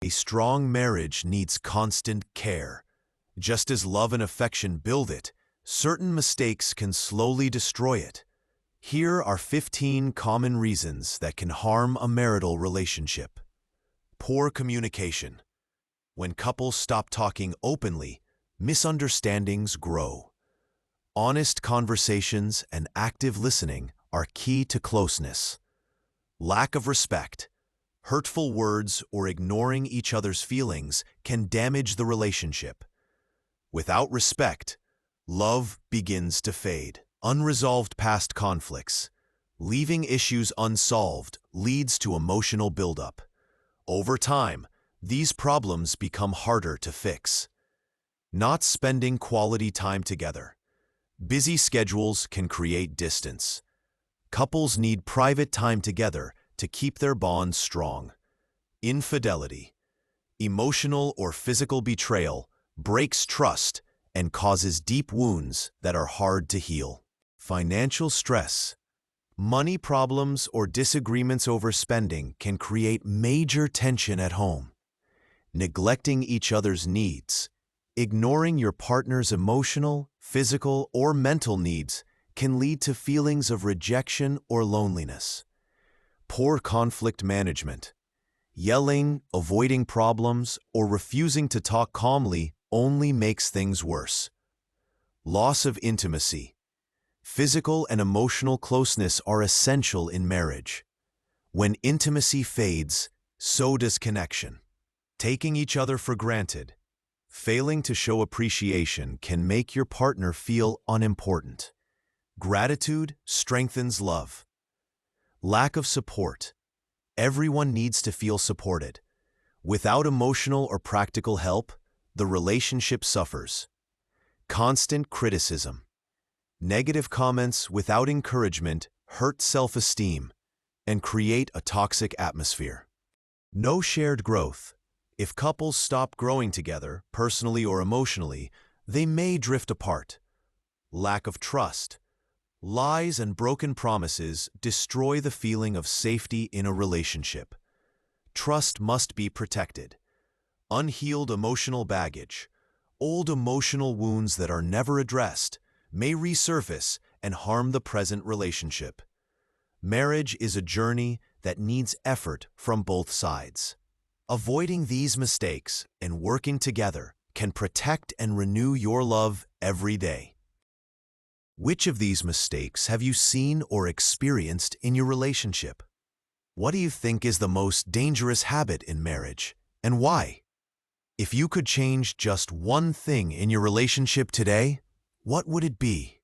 A strong marriage needs constant care. Just as love and affection build it, certain mistakes can slowly destroy it. Here are 15 common reasons that can harm a marital relationship. Poor communication. When couples stop talking openly, misunderstandings grow. Honest conversations and active listening are key to closeness. Lack of respect. Hurtful words or ignoring each other's feelings can damage the relationship. Without respect, love begins to fade. Unresolved past conflicts. Leaving issues unsolved leads to emotional buildup. Over time, these problems become harder to fix. Not spending quality time together. Busy schedules can create distance. Couples need private time together to keep their bond strong. Infidelity. Emotional or physical betrayal breaks trust and causes deep wounds that are hard to heal. Financial stress. Money problems or disagreements over spending can create major tension at home. Neglecting each other's needs. Ignoring your partner's emotional, physical, or mental needs can lead to feelings of rejection or loneliness. Poor conflict management. Yelling, avoiding problems, or refusing to talk calmly only makes things worse. Loss of intimacy. Physical and emotional closeness are essential in marriage. When intimacy fades, so does connection. Taking each other for granted. Failing to show appreciation can make your partner feel unimportant. Gratitude strengthens love. Lack of support. Everyone needs to feel supported. Without emotional or practical help, the relationship suffers. Constant criticism. Negative comments without encouragement hurt self-esteem and create a toxic atmosphere. No shared growth. If couples stop growing together, personally or emotionally, they may drift apart. Lack of trust. Lies and broken promises destroy the feeling of safety in a relationship. Trust must be protected. Unhealed emotional baggage. Old emotional wounds that are never addressed may resurface and harm the present relationship. Marriage is a journey that needs effort from both sides. Avoiding these mistakes and working together can protect and renew your love every day. Which of these mistakes have you seen or experienced in your relationship? What do you think is the most dangerous habit in marriage, and why? If you could change just one thing in your relationship today, what would it be?